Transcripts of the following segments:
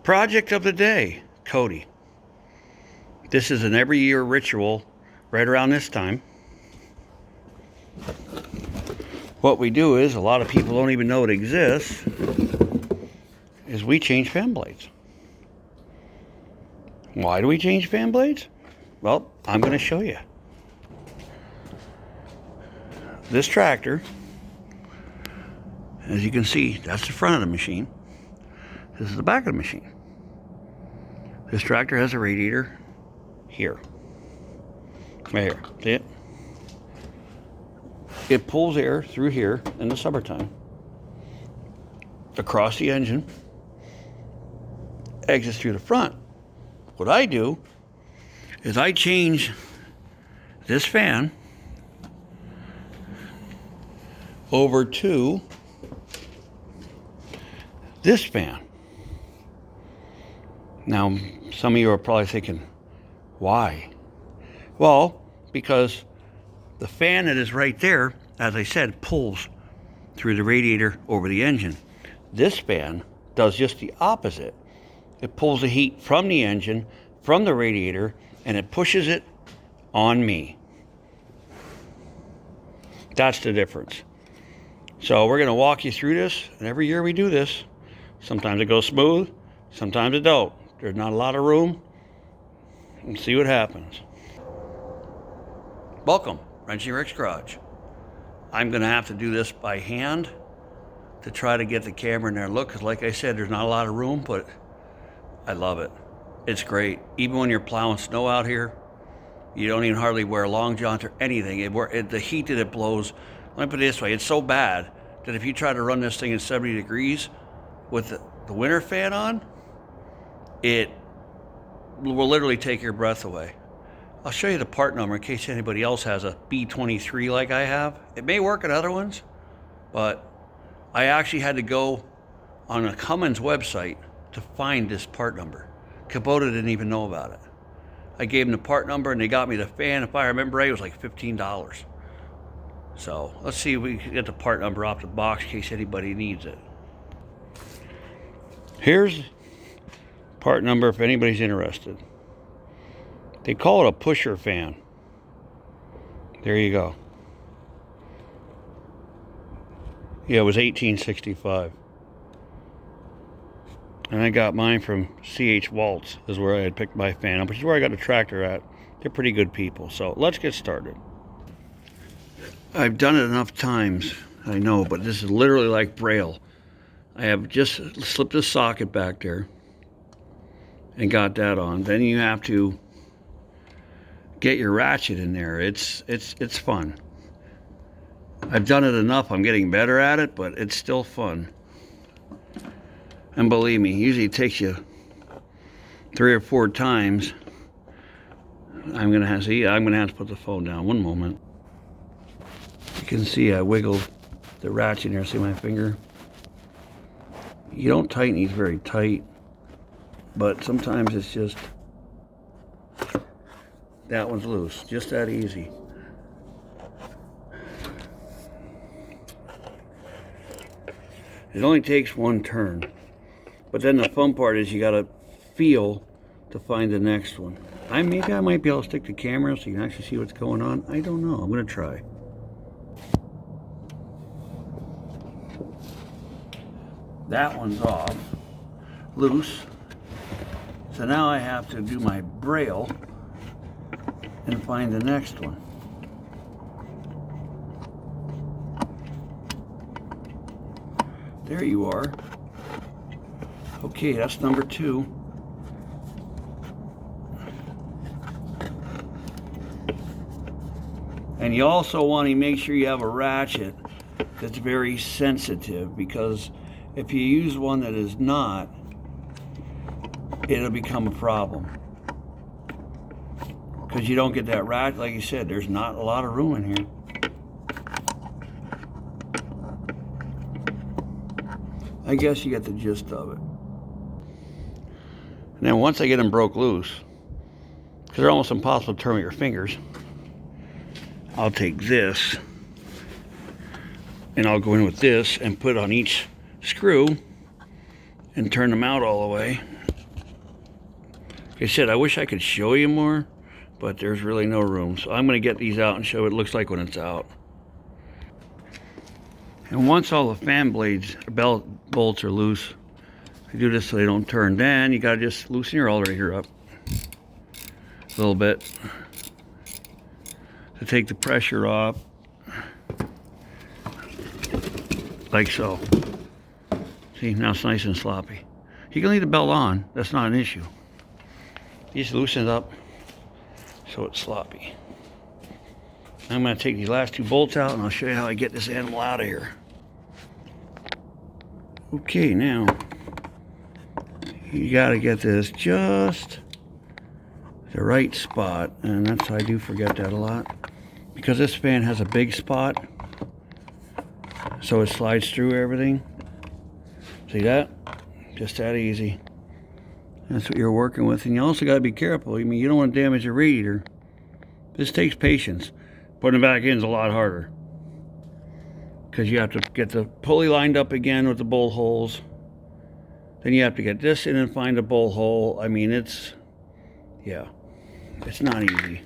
Project of the day, Cody. This is an every year ritual right around this time. What we do is, a lot of people don't even know it exists, is we change fan blades. Why do we change fan blades? Well, I'm going to show you. This tractor, as you can see, that's the front of the machine. This is the back of the machine. This tractor has a radiator here. Right here. See it? It pulls air through here in the summertime, across the engine, exits through the front. What I do is I change this fan over to this fan. Now, some of you are probably thinking, why? Well, because the fan that is right there, as I said, pulls through the radiator over the engine. This fan does just the opposite. It pulls the heat from the engine, from the radiator, and it pushes it on me. That's the difference. So we're going to walk you through this, and every year we do this. Sometimes it goes smooth, sometimes it don't. There's not a lot of room, and see what happens. Welcome, Wrenching Rick's Garage. I'm going to have to do this by hand to try to get the camera in there and look, because like I said, there's not a lot of room, but I love it. It's great. Even when you're plowing snow out here, you don't even hardly wear long johns or anything. The heat that it blows, let me put it this way, it's so bad that if you try to run this thing at 70 degrees with the winter fan on, it will literally take your breath away. I'll show you the part number in case anybody else has a B23 like I have. It may work at other ones, but I actually had to go on a Cummins website to find this part number. Kubota didn't even know about it. I gave them the part number and they got me the fan. If I remember right, it was like $15. So let's see if we can get the part number off the box in case anybody needs it. Here's part number if anybody's interested. They call it a pusher fan. There you go. Yeah, it was 1865. And I got mine from C.H. Waltz, is where I had picked my fan up, which is where I got a tractor at. They're pretty good people. So let's get started. I've done it enough times, I know, but this is literally like Braille. I have just slipped a socket back there and got that on. Then you have to get your ratchet in there. It's fun. I've done it enough. I'm getting better at it, but it's still fun. And believe me, usually it takes you 3 or 4 times. I'm gonna have to put the phone down. One moment. You can see I wiggled the ratchet in there. See my finger? You don't tighten these very tight, but sometimes it's just, that one's loose. Just that easy. It only takes one turn. But then the fun part is you gotta feel to find the next one. Maybe I might be able to stick the camera so you can actually see what's going on. I don't know. I'm gonna try. That one's off, loose. So now I have to do my Braille and find the next one. There you are. Okay, that's number 2. And you also want to make sure you have a ratchet that's very sensitive, because if you use one that is not, it'll become a problem. Because you don't get that ratchet, like you said, there's not a lot of room in here. I guess you get the gist of it. And then once I get them broke loose, because they're almost impossible to turn with your fingers, I'll take this and I'll go in with this and put on each screw and turn them out all the way. Like I said, I wish I could show you more, but there's really no room. So I'm going to get these out and show what it looks like when it's out. And once all the fan blades, bolts are loose, I do this so they don't turn. Then you got to just loosen your alternator up a little bit to take the pressure off, like so. See, now it's nice and sloppy. You can leave the belt on, that's not an issue. You just loosen it up so it's sloppy. I'm going to take these last two bolts out and I'll show you how I get this animal out of here. Okay, now you got to get this just the right spot, and that's, I do forget that a lot, because this fan has a big spot, so it slides through everything. See that? Just that easy. That's what you're working with. And you also got to be careful. I mean, you don't want to damage your radiator. This takes patience. Putting it back in is a lot harder, because you have to get the pulley lined up again with the bolt holes. Then you have to get this in and find a bolt hole. I mean, it's, yeah, it's not easy.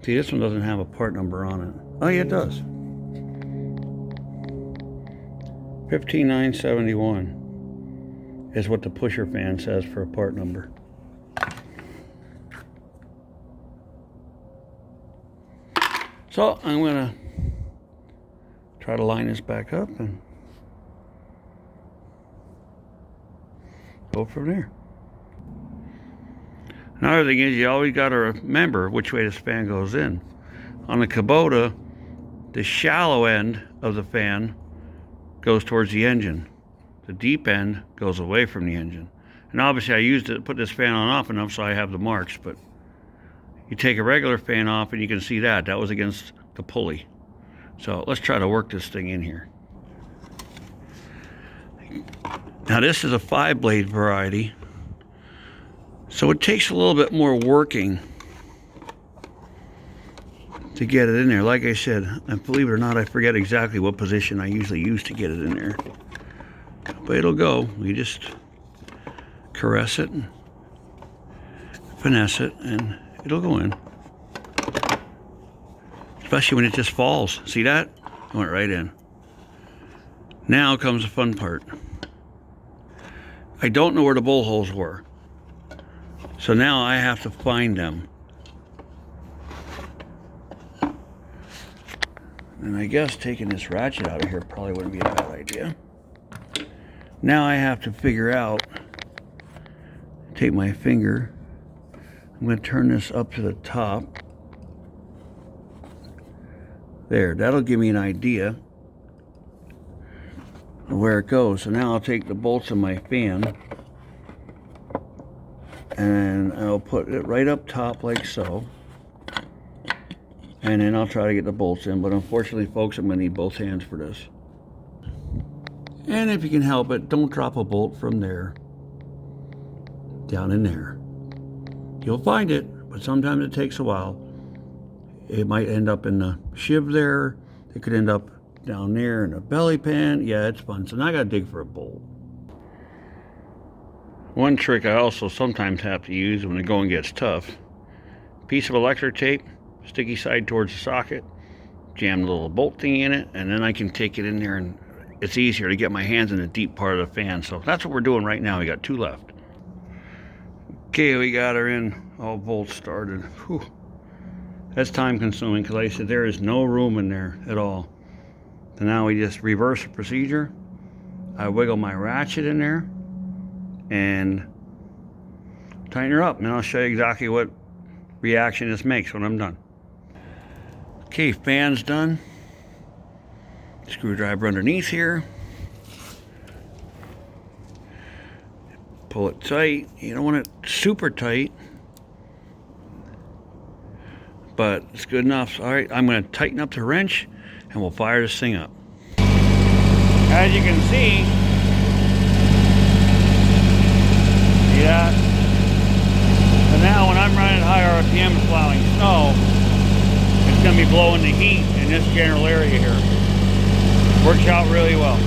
See, this one doesn't have a part number on it. Oh yeah, it does. 15971 is what the pusher fan says for a part number. So I'm gonna try to line this back up and go from there. Another thing is, you always got to remember which way this fan goes in. On the Kubota, the shallow end of the fan goes towards the engine. The deep end goes away from the engine. And obviously I used it to put this fan on off enough so I have the marks, but you take a regular fan off and you can see that was against the pulley. So let's try to work this thing in here. Now this is a 5-blade variety, so it takes a little bit more working to get it in there. Like I said, and believe it or not, I forget exactly what position I usually use to get it in there. But it'll go. You just caress it, and finesse it, and it'll go in. Especially when it just falls. See that? It went right in. Now comes the fun part. I don't know where the bolt holes were, so now I have to find them. And I guess taking this ratchet out of here probably wouldn't be a bad idea. Now I have to figure out, take my finger, I'm going to turn this up to the top. There, that'll give me an idea of where it goes. So now I'll take the bolts of my fan and I'll put it right up top like so. And then I'll try to get the bolts in, but unfortunately, folks, I'm going to need both hands for this. And if you can help it, don't drop a bolt from there down in there. You'll find it, but sometimes it takes a while. It might end up in the shiv there. It could end up down there in the belly pan. Yeah, it's fun. So now I got to dig for a bolt. One trick I also sometimes have to use when the going gets tough. Piece of electric tape, sticky side towards the socket, jam the little bolt thing in it, and then I can take it in there, and it's easier to get my hands in the deep part of the fan. So that's what we're doing right now. We got 2 left. Okay, we got her in, all bolts started. Whew. That's time consuming, because like I said, there is no room in there at all. So now we just reverse the procedure. I wiggle my ratchet in there and tighten her up, and I'll show you exactly what reaction this makes when I'm done. Okay, fan's done. Screwdriver underneath here. Pull it tight. You don't want it super tight, but it's good enough. All right, I'm going to tighten up the wrench and we'll fire this thing up. As you can see that? So now when I'm running high RPM plowing snow, it's going to be blowing the heat in this general area here. Works out really well.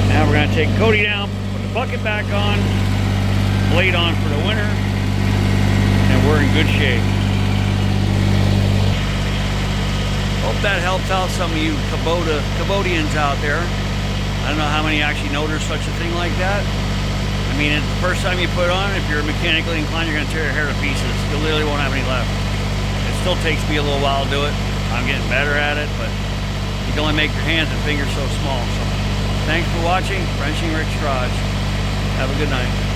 Now we're going to to take Cody down, put the bucket back on, blade on for the winter, and we're in good shape. Hope that helped out some of you Kubotians out there. I don't know how many actually know there's such a thing like that. I mean, it's the first time you put it on, if you're mechanically inclined, you're going to tear your hair to pieces. You literally won't have any left. It still takes me a little while to do it. I'm getting better at it, but you can only make your hands and fingers so small. So, thanks for watching. Wrenching Rick's Garage. Have a good night.